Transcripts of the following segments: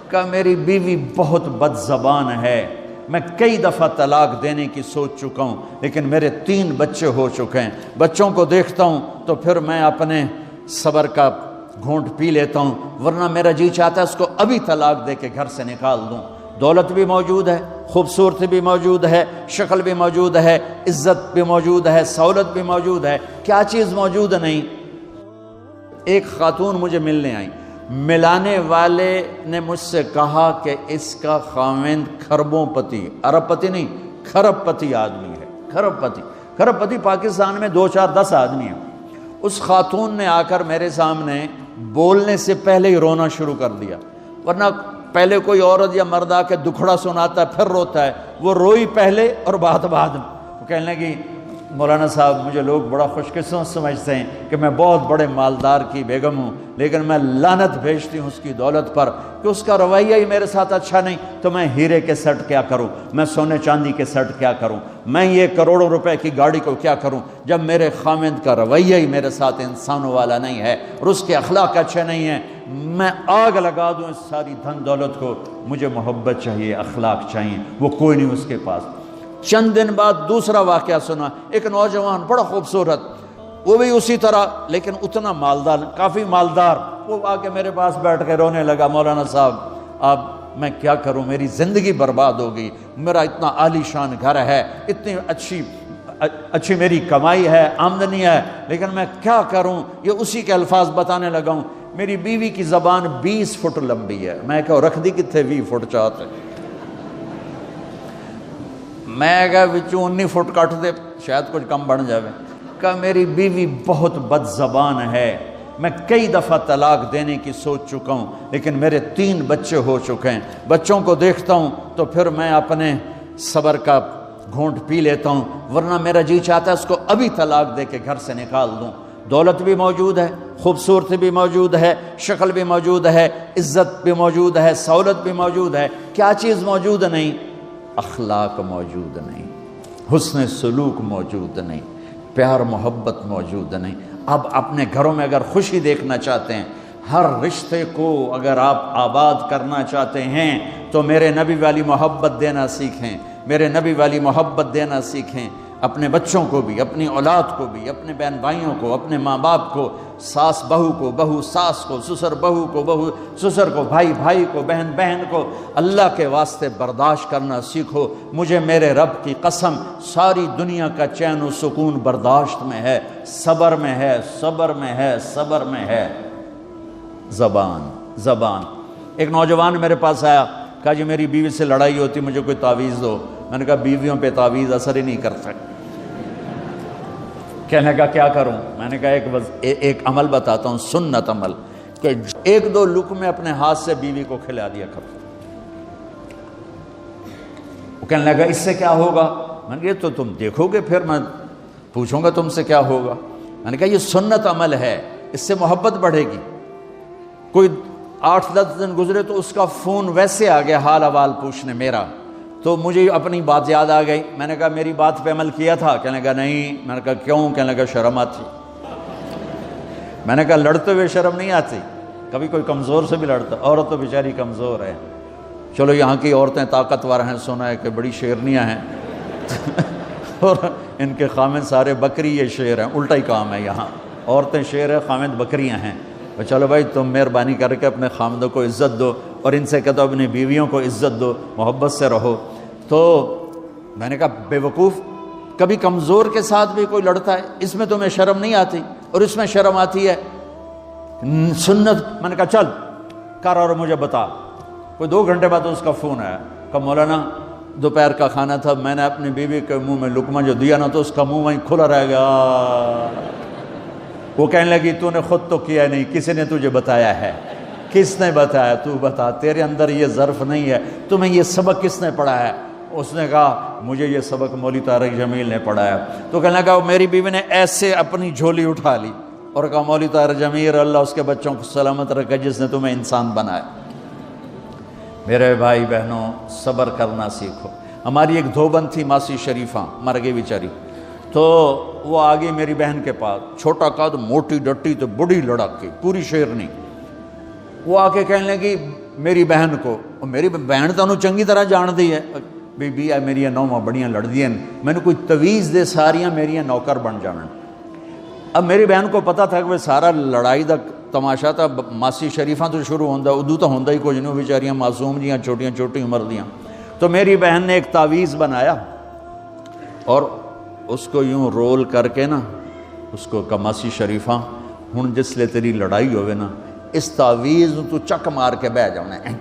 کہا میری بیوی بہت بد زبان ہے، میں کئی دفعہ طلاق دینے کی سوچ چکا ہوں، لیکن میرے 3 بچے ہو چکے ہیں، بچوں کو دیکھتا ہوں تو پھر میں اپنے صبر کا گھونٹ پی لیتا ہوں، ورنہ میرا جی چاہتا ہے اس کو ابھی طلاق دے کے گھر سے نکال دوں۔ دولت بھی موجود ہے، خوبصورتی بھی موجود ہے، شکل بھی موجود ہے، عزت بھی موجود ہے، سہولت بھی موجود ہے، کیا چیز موجود نہیں؟ ایک خاتون مجھے ملنے آئی، ملانے والے نے مجھ سے کہا کہ اس کا خاوند کھربوں پتی، ارب پتی نہیں، کھرب پتی آدمی ہے، کھرب پتی پاکستان میں 2 4 10 آدمی ہیں۔ اس خاتون نے آ کر میرے سامنے بولنے سے پہلے ہی رونا شروع کر دیا، ورنہ پہلے کوئی عورت یا مرد آ کے دکھڑا سناتا ہے پھر روتا ہے، وہ روئی پہلے اور بعد وہ کہنے لگی مولانا صاحب مجھے لوگ بڑا خوش قسمت سمجھتے ہیں کہ میں بہت بڑے مالدار کی بیگم ہوں، لیکن میں لعنت بھیجتی ہوں اس کی دولت پر کہ اس کا رویہ ہی میرے ساتھ اچھا نہیں، تو میں ہیرے کے سیٹ کیا کروں، میں سونے چاندی کے سیٹ کیا کروں، میں یہ کروڑوں روپے کی گاڑی کو کیا کروں جب میرے خاوند کا رویہ ہی میرے ساتھ انسانوں والا نہیں ہے اور اس کے اخلاق اچھے نہیں ہیں۔ میں آگ لگا دوں اس ساری دھن دولت کو، مجھے محبت چاہیے، اخلاق چاہیے، وہ کوئی نہیں اس کے پاس۔ چند دن بعد دوسرا واقعہ سنا، ایک نوجوان بڑا خوبصورت، وہ بھی اسی طرح لیکن اتنا مالدار، کافی مالدار، وہ آ کے میرے پاس بیٹھ کے رونے لگا، مولانا صاحب اب میں کیا کروں، میری زندگی برباد ہو گئی، میرا اتنا عالی شان گھر ہے، اتنی اچھی میری کمائی ہے، آمدنی ہے، لیکن میں کیا کروں۔ یہ اسی کے الفاظ بتانے لگا ہوں، میری بیوی کی زبان 20 فٹ لمبی ہے، میں کہا رکھ دی کتنے 20 فٹ چاہتے، میں کہا وچوں 19 فٹ کٹ دے شاید کچھ کم بن جاوے۔ کہا میری بیوی بہت بد زبان ہے، میں کئی دفعہ طلاق دینے کی سوچ چکا ہوں، لیکن میرے 3 بچے ہو چکے ہیں، بچوں کو دیکھتا ہوں تو پھر میں اپنے صبر کا گھونٹ پی لیتا ہوں، ورنہ میرا جی چاہتا ہے اس کو ابھی طلاق دے کے گھر سے نکال دوں۔ دولت بھی موجود ہے، خوبصورتی بھی موجود ہے، شکل بھی موجود ہے، عزت بھی موجود ہے، سہولت بھی موجود ہے، کیا چیز موجود نہیں؟ اخلاق موجود نہیں، حسن سلوک موجود نہیں، پیار محبت موجود نہیں۔ اب اپنے گھروں میں اگر خوشی دیکھنا چاہتے ہیں، ہر رشتے کو اگر آپ آباد کرنا چاہتے ہیں تو میرے نبی والی محبت دینا سیکھیں، میرے نبی والی محبت دینا سیکھیں، اپنے بچوں کو بھی، اپنی اولاد کو بھی، اپنے بہن بھائیوں کو، اپنے ماں باپ کو، ساس بہو کو، بہو ساس کو، سسر بہو کو، بہو سسر کو، بھائی بھائی کو، بہن بہن کو، اللہ کے واسطے برداشت کرنا سیکھو۔ مجھے میرے رب کی قسم ساری دنیا کا چین و سکون برداشت میں ہے، صبر میں ہے، صبر میں ہے، صبر میں ہے۔ زبان ایک نوجوان میرے پاس آیا، کہا جی میری بیوی سے لڑائی ہوتی، مجھے کوئی تعویذ دو۔ میں نے کہا بیویوں پہ تعویذ اثر ہی نہیں کرتا۔ کہنے کا کیا کروں؟ میں نے کہا ایک عمل بتاتا ہوں، سنت عمل، کہ 1-2 لقمے اپنے ہاتھ سے بیوی کو کھلا دیا کرو۔ وہ کہنے لگا اس سے کیا ہوگا؟ میں نے کہا تو تم دیکھو گے، پھر میں پوچھوں گا تم سے کیا ہوگا۔ میں نے کہا یہ سنت عمل ہے، اس سے محبت بڑھے گی۔ کوئی 8-10 دن گزرے تو اس کا فون ویسے آ گیا حال احوال پوچھنے میرا، تو مجھے اپنی بات یاد آ گئی۔ میں نے کہا میری بات پہ عمل کیا تھا؟ کہنے لگا نہیں۔ میں نے کہا کیوں؟ کہنے لگا شرم آتی۔ میں نے کہا لڑتے ہوئے شرم نہیں آتی؟ کبھی کوئی کمزور سے بھی لڑتا، عورت تو بیچاری کمزور ہے۔ چلو یہاں کی عورتیں طاقتور ہیں، سنا ہے کہ بڑی شیرنیاں ہیں اور ان کے خامد سارے بکری یہ شیر ہیں، الٹا ہی کام ہے، یہاں عورتیں شیر ہیں، خامد بکریاں ہیں۔ چلو بھائی تم مہربانی کر کے اپنے خامدوں کو عزت دو، اور ان سے کہتا ہوں اپنی بیویوں کو عزت دو، محبت سے رہو۔ تو میں نے کہا بے وقوف، کبھی کمزور کے ساتھ بھی کوئی لڑتا ہے، اس میں تمہیں شرم نہیں آتی اور اس میں شرم آتی ہے؟ سنت۔ میں نے کہا چل کر اور مجھے بتا۔ کوئی 2 گھنٹے بعد اس کا فون آیا، کہا مولانا دوپہر کا کھانا تھا، میں نے اپنی بیوی کے منہ میں لقمہ جو دیا نا تو اس کا منہ وہیں کھلا رہ گیا۔ وہ کہنے لگی تو نے خود تو کیا نہیں، کسی نے تجھے بتایا ہے؟ کس نے بتایا؟ تو بتا، تیرے اندر یہ ظرف نہیں ہے، تمہیں یہ سبق کس نے پڑھایا ہے؟ اس نے کہا مجھے یہ سبق مولوی طارق جمیل نے پڑھایا۔ تو کہنے لگا میری بیوی نے ایسے اپنی جھولی اٹھا لی اور کہا مولوی طارق جمیل اللہ اس کے بچوں کو سلامت رکھے جس نے تمہیں انسان بنایا۔ میرے بھائی بہنوں صبر کرنا سیکھو۔ ہماری ایک دھوبن تھی ماسی شریفہ، مر گئی بیچاری، تو وہ آ گئی میری بہن کے پاس، چھوٹا قد، موٹی ڈٹی، تو بڑی لڑک کی، پوری شیرنی۔ وہ آ کے کہنے لگی میری بہن کو, میری بہن تو انہوں چنگی طرح جان دی ہے, بی بی ہے میری نوواں بڑیاں لڑدیاں, میں نے کوئی تویز دے ساریاں میری نوکر بن جانا. اب میری بہن کو پتہ تھا کہ وہ سارا لڑائی دا تماشا تھا ماسی شریفاں تو شروع ہوندہ, ادو تو ہوندہ ہی کچھ نہیں, بیچاریاں معصوم جیاں چھوٹیاں چھوٹی عمر دیاں. تو میری بہن نے ایک تعویذ بنایا اور اس کو یوں رول کر کے نا اس کو کہا ماسی شریفاں ہن جس لے تیری لڑائی ہوئے نا اس تعویذ تو چک مار کے بہ جانا ہے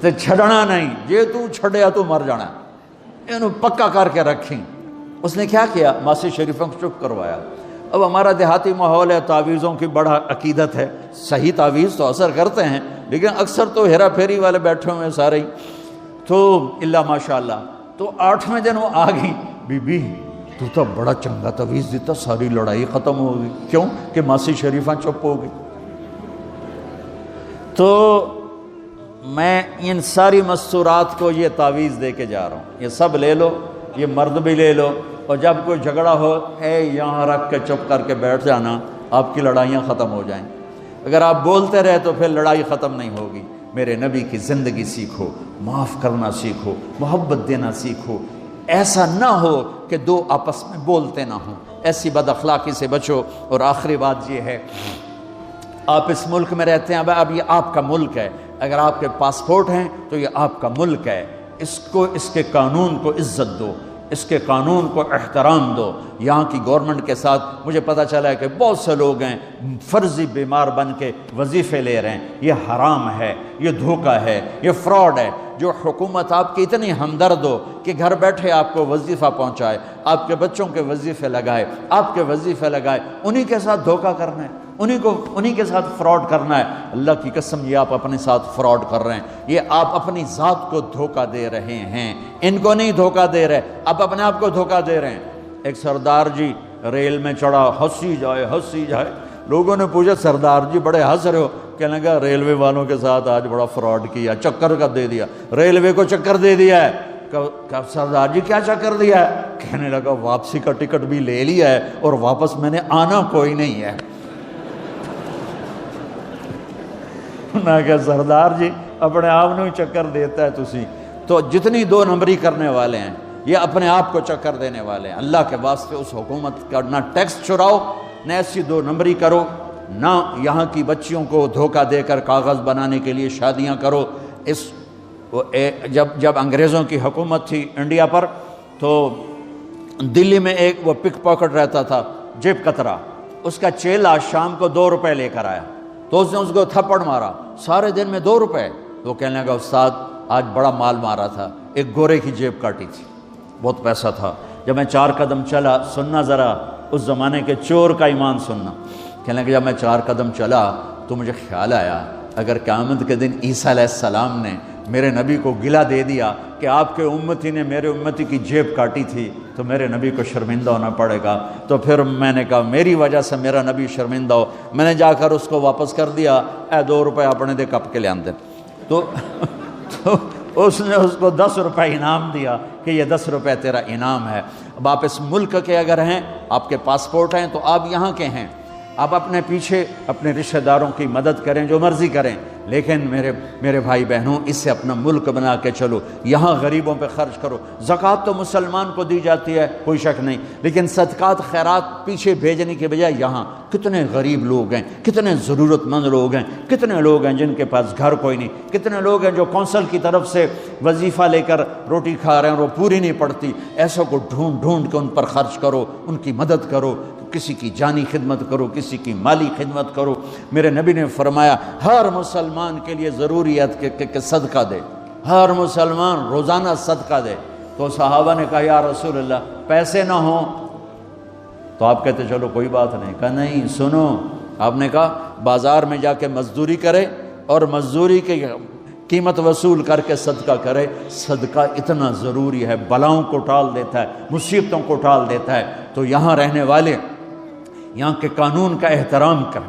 تے چھڑنا نہیں, جے تو چھڑیا تو مر جانا ہے, انہوں پکا کر کے رکھیں. اس نے کیا کیا, ماسی شریفوں کو چپ کروایا. اب ہمارا دیہاتی ماحول ہے, تعویذوں کی بڑا عقیدت ہے, صحیح تعویذ تو اثر کرتے ہیں لیکن اکثر تو ہیرا پھیری والے بیٹھے ہوئے ہیں سارے ہی, تو اللہ ماشاءاللہ. تو 8ویں دن وہ آ گئی, بی بی تو بڑا چنگا تعویذ دیتا, ساری لڑائی ختم ہو گئی. کیوں کہ ماسی شریفاں چپ ہو گئی. تو میں ان ساری مستورات کو یہ تعویذ دے کے جا رہا ہوں, یہ سب لے لو, یہ مرد بھی لے لو, اور جب کوئی جھگڑا ہو اے یہاں رکھ کے چپ کر کے بیٹھ جانا, آپ کی لڑائیاں ختم ہو جائیں. اگر آپ بولتے رہے تو پھر لڑائی ختم نہیں ہوگی. میرے نبی کی زندگی سیکھو, معاف کرنا سیکھو, محبت دینا سیکھو. ایسا نہ ہو کہ دو آپس میں بولتے نہ ہوں, ایسی بد اخلاقی سے بچو. اور آخری بات یہ ہے, آپ اس ملک میں رہتے ہیں, اب یہ آپ کا ملک ہے, اگر آپ کے پاسپورٹ ہیں تو یہ آپ کا ملک ہے, اس کے قانون کو عزت دو, اس کے قانون کو احترام دو. یہاں کی گورنمنٹ کے ساتھ مجھے پتہ چلا ہے کہ بہت سے لوگ ہیں فرضی بیمار بن کے وظیفے لے رہے ہیں. یہ حرام ہے, یہ دھوکہ ہے, یہ فراڈ ہے. جو حکومت آپ کی اتنی ہمدرد ہو کہ گھر بیٹھے آپ کو وظیفہ پہنچائے, آپ کے بچوں کے وظیفے لگائے, آپ کے وظیفے لگائے, انہی کے ساتھ دھوکہ کرنا ہے, انہی کے ساتھ فراڈ کرنا ہے. اللہ کی قسم یہ آپ اپنے ساتھ فراڈ کر رہے ہیں, یہ آپ اپنی ذات کو دھوکہ دے رہے ہیں, ان کو نہیں دھوکہ دے رہے, آپ اپنے آپ کو دھوکہ دے رہے ہیں. ایک سردار جی ریل میں چڑھا, ہنسی جائے. لوگوں نے پوچھا سردار جی بڑے ہنس رہے ہو, کہنے لگا ریلوے والوں کے ساتھ آج بڑا فراڈ کیا, چکر کا دے دیا, ریلوے کو چکر دے دیا ہے. کہ سردار جی کیا چکر دیا ہے؟ کہنے لگا واپسی کا ٹکٹ بھی لے لیا ہے اور واپس میں نے آنا کوئی نہیں ہے. نہ کہ سردار جی اپنے آپ نے چکر دیتا ہے تسی. تو جتنی 2 نمبری کرنے والے ہیں یہ اپنے آپ کو چکر دینے والے ہیں. اللہ کے واسطے اس حکومت کا نہ ٹیکس چراؤ, نہ ایسی 2 نمبری کرو, نہ یہاں کی بچیوں کو دھوکہ دے کر کاغذ بنانے کے لیے شادیاں کرو. جب انگریزوں کی حکومت تھی انڈیا پر تو دلی میں ایک وہ پک پاکٹ رہتا تھا جیب کترا, اس کا چیلا شام کو 2 روپے لے کر آیا تو اس نے اس کو تھپڑ مارا, سارے دن میں 2 روپے. تو کہنے لگا استاد آج بڑا مال مارا تھا, ایک گورے کی جیب کاٹی تھی, بہت پیسہ تھا. جب میں 4 قدم چلا, سننا ذرا اس زمانے کے چور کا ایمان سننا. کہنے لگا جب میں 4 قدم چلا تو مجھے خیال آیا اگر قیامت کے دن عیسیٰ علیہ السلام نے میرے نبی کو گلہ دے دیا کہ آپ کے امتی نے میرے امتی کی جیب کاٹی تھی تو میرے نبی کو شرمندہ ہونا پڑے گا. تو پھر میں نے کہا میری وجہ سے میرا نبی شرمندہ ہو. میں نے جا کر اس کو واپس کر دیا, اے 2 روپے اپنے دے کپ کے لے آندے. تو اس نے اس کو 10 روپے انعام دیا کہ یہ 10 روپے تیرا انعام ہے. اب آپ اس ملک کے اگر ہیں, آپ کے پاسپورٹ ہیں تو آپ یہاں کے ہیں, آپ اپنے پیچھے اپنے رشتہ داروں کی مدد کریں, جو مرضی کریں, لیکن میرے بھائی بہنوں اس سے اپنا ملک بنا کے چلو. یہاں غریبوں پہ خرچ کرو. زکوٰۃ تو مسلمان کو دی جاتی ہے کوئی شک نہیں, لیکن صدقات خیرات پیچھے بھیجنے کے بجائے یہاں کتنے غریب لوگ ہیں, کتنے ضرورت مند لوگ ہیں, کتنے لوگ ہیں جن کے پاس گھر کوئی نہیں, کتنے لوگ ہیں جو کونسل کی طرف سے وظیفہ لے کر روٹی کھا رہے ہیں اور وہ پوری نہیں پڑتی. ایسوں کو ڈھونڈ کے ان پر خرچ کرو, ان کی مدد کرو, کسی کی جانی خدمت کرو, کسی کی مالی خدمت کرو. میرے نبی نے فرمایا ہر مسلمان کے لیے ضروری ہے کہ صدقہ دے, ہر مسلمان روزانہ صدقہ دے. تو صحابہ نے کہا یا رسول اللہ پیسے نہ ہوں تو آپ کہتے چلو کوئی بات نہیں. کہا نہیں سنو, آپ نے کہا بازار میں جا کے مزدوری کرے اور مزدوری کی قیمت وصول کر کے صدقہ کرے. صدقہ اتنا ضروری ہے, بلاؤں کو ٹال دیتا ہے, مصیبتوں کو ٹال دیتا ہے. تو یہاں رہنے والے یہاں کے قانون کا احترام کریں,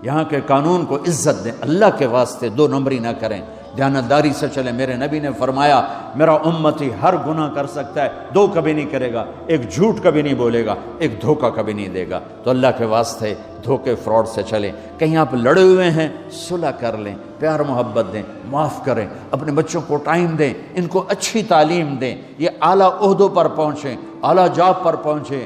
یہاں کے قانون کو عزت دیں, اللہ کے واسطے 2 نمبری نہ کریں. دیانتداری سے چلیں۔ میرے نبی نے فرمایا میرا امتی ہر گناہ کر سکتا ہے، دو کبھی نہیں کرے گا، ایک جھوٹ کبھی نہیں بولے گا، ایک دھوکہ کبھی نہیں دے گا۔ تو اللہ کے واسطے دھوکے فراڈ سے چلیں۔ کہیں آپ لڑے ہوئے ہیں صلح کر لیں، پیار محبت دیں، معاف کریں، اپنے بچوں کو ٹائم دیں، ان کو اچھی تعلیم دیں، یہ اعلیٰ عہدوں پر پہنچیں، اعلیٰ جاب پر پہنچیں۔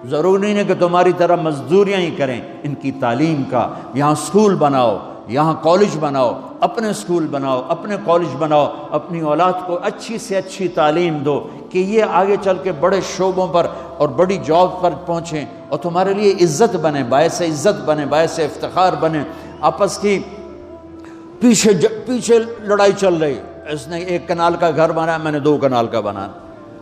ضروری نہیں ہے کہ تمہاری طرح مزدوریاں ہی کریں، ان کی تعلیم کا یہاں اسکول بناؤ، یہاں کالج بناؤ، اپنے اسکول بناؤ، اپنے کالج بناؤ، اپنی اولاد کو اچھی سے اچھی تعلیم دو کہ یہ آگے چل کے بڑے شعبوں پر اور بڑی جاب پر پہنچیں اور تمہارے لیے عزت بنے، باعث عزت بنے، باعث افتخار بنے۔ آپس کی پیچھے لڑائی چل رہی، اس نے 1 کنال کا گھر بنایا، میں نے 2 کنال کا بنایا۔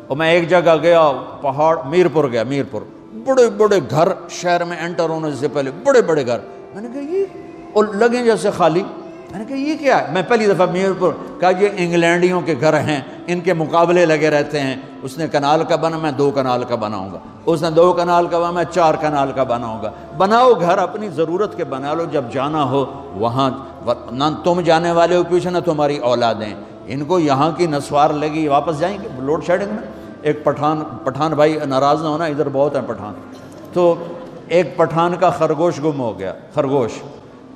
اور میں ایک جگہ گیا، پہاڑ میرپور گیا، میرپور بڑے بڑے گھر شہر میں انٹر ہونے سے پہلے بڑے بڑے گھر، میں نے کہا یہ اور لگیں جیسے خالی، میں نے کہا یہ کیا ہے؟ میں پہلی دفعہ میرپور کہا یہ انگلینڈیوں کے گھر ہیں، ان کے مقابلے لگے رہتے ہیں، اس نے کنال کا بنا، میں 2 کنال کا بناؤں گا، اس نے 2 کنال کا بنا، میں 4 کنال کا بناؤں گا۔ بناؤ گھر اپنی ضرورت کے بنا لو، جب جانا ہو وہاں نہ تم جانے والے ہو پیچھے نہ تمہاری اولادیں، ان کو یہاں کی نسوار لگی واپس جائیں گے لوڈ شیڈنگ میں۔ ایک پٹھان بھائی ناراض نہ ہونا، ادھر بہت ہیں پٹھان، تو ایک پٹھان کا خرگوش گم ہو گیا، خرگوش،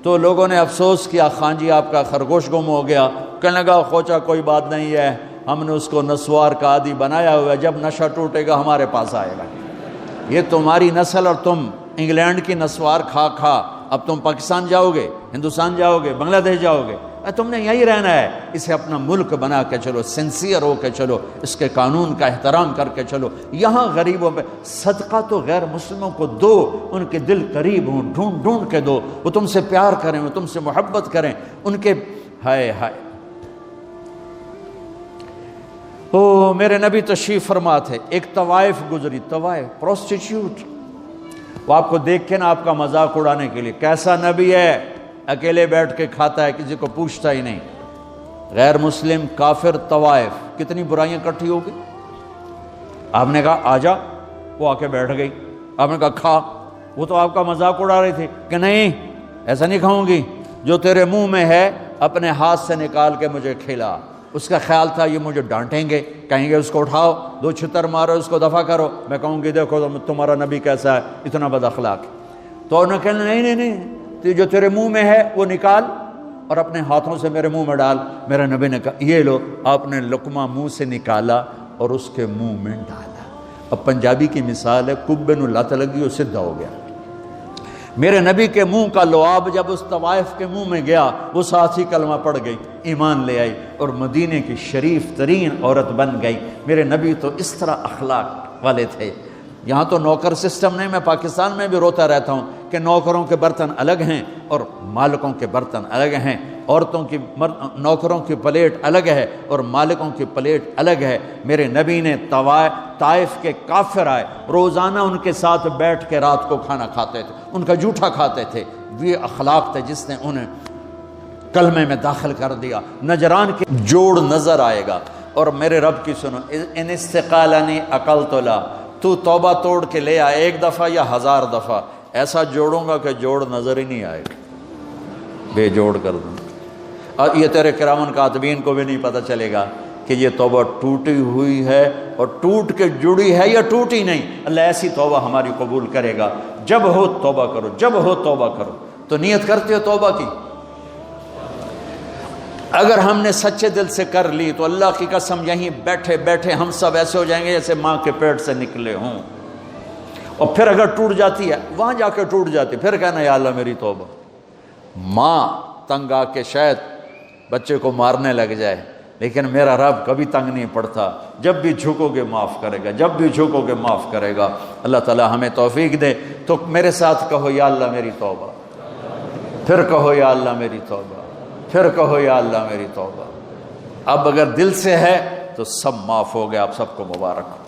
تو لوگوں نے افسوس کیا خان جی آپ کا خرگوش گم ہو گیا، کہنے لگا خوچا کوئی بات نہیں ہے، ہم نے اس کو نسوار کا عادی بنایا ہوا ہے، جب نشہ ٹوٹے گا ہمارے پاس آئے گا۔ یہ تمہاری نسل اور تم انگلینڈ کی نسوار کھا کھا اب تم پاکستان جاؤ گے، ہندوستان جاؤ گے، بنگلہ دیش جاؤ گے، تم نے یہی رہنا ہے۔ اسے اپنا ملک بنا کے چلو، سنسیئر ہو کے چلو، اس کے قانون کا احترام کر کے چلو۔ یہاں غریبوں پہ صدقہ تو غیر مسلموں کو دو، ان کے دل قریب ہوں، ڈھونڈ ڈھونڈ کے دو، وہ تم سے پیار کریں، وہ تم سے محبت کریں، ان کے ہائے ہائے۔ او میرے نبی تشریف فرما تھے، ایک طوائف گزری، طوائف پروسٹیٹیوٹ، وہ آپ کو دیکھ کے نا آپ کا مذاق اڑانے کے لیے، کیسا نبی ہے، اکیلے بیٹھ کے کھاتا ہے، کسی کو پوچھتا ہی نہیں۔ غیر مسلم، کافر، طوائف، کتنی برائیاں اکٹھی ہو گئی۔ آپ نے کہا آ جا، وہ آ کے بیٹھ گئی، آپ نے کہا کھا، وہ تو آپ کا مذاق اڑا رہی تھی کہ نہیں ایسا نہیں کھاؤں گی، جو تیرے منہ میں ہے اپنے ہاتھ سے نکال کے مجھے کھلا۔ اس کا خیال تھا یہ مجھے ڈانٹیں گے، کہیں گے اس کو اٹھاؤ، 2 چھتر مارو، اس کو دفع کرو، میں کہوں گی دیکھو تمہارا نبی کیسا ہے، اتنا بد اخلاق۔ تو انہوں نے کہا نہیں، تو جو تیرے منہ میں ہے وہ نکال اور اپنے ہاتھوں سے میرے منہ میں ڈال۔ میرے نبی نے کہا یہ لو، آپ نے لقمہ منہ سے نکالا اور اس کے منہ میں ڈالا۔ اب پنجابی کی مثال ہے، کبے نو لت لگی اور سدھا ہو گیا۔ میرے نبی کے منہ کا لعاب جب اس طوائف کے منہ میں گیا، وہ ساتھ ہی کلمہ پڑھ گئی، ایمان لے آئی اور مدینے کی شریف ترین عورت بن گئی۔ میرے نبی تو اس طرح اخلاق والے تھے۔ یہاں تو نوکر سسٹم نہیں، میں پاکستان میں بھی روتا رہتا ہوں کہ نوکروں کے برتن الگ ہیں اور مالکوں کے برتن الگ ہیں، عورتوں کی نوکروں کی پلیٹ الگ ہے اور مالکوں کی پلیٹ الگ ہے۔ میرے نبی نے طائف کے کافر آئے، روزانہ ان کے ساتھ بیٹھ کے رات کو کھانا کھاتے تھے، ان کا جھوٹا کھاتے تھے۔ یہ اخلاق تھے جس نے انہیں کلمے میں داخل کر دیا۔ نجران کے جوڑ نظر آئے گا، اور میرے رب کی سنو، ان استقالنی عقلت لا، تو توبہ توڑ کے لے آئے 1 دفعہ یا 1000 دفعہ، ایسا جوڑوں گا کہ جوڑ نظر ہی نہیں آئے گا، بے جوڑ کر دوں۔ اور یہ تیرے کرامن کاتبین کو بھی نہیں پتہ چلے گا کہ یہ توبہ ٹوٹی ہوئی ہے اور ٹوٹ کے جڑی ہے یا ٹوٹی نہیں۔ اللہ ایسی توبہ ہماری قبول کرے گا۔ جب ہو توبہ کرو، جب ہو توبہ کرو۔ تو نیت کرتے ہو توبہ کی؟ اگر ہم نے سچے دل سے کر لی تو اللہ کی قسم یہیں بیٹھے بیٹھے ہم سب ایسے ہو جائیں گے جیسے ماں کے پیٹ سے نکلے ہوں۔ اور پھر اگر ٹوٹ جاتی ہے، وہاں جا کے ٹوٹ جاتی، پھر کہنا یا اللہ میری توبہ۔ ماں تنگ آ کے شاید بچے کو مارنے لگ جائے، لیکن میرا رب کبھی تنگ نہیں پڑتا، جب بھی جھکو گے معاف کرے گا، جب بھی جھکو گے معاف کرے گا۔ اللہ تعالی ہمیں توفیق دے۔ تو میرے ساتھ کہو یا اللہ میری توبہ، پھر کہو یا اللہ میری توبہ، پھر کہو یا اللہ میری توبہ۔ اب اگر دل سے ہے تو سب معاف ہو گیا۔ آپ سب کو مبارک ہو۔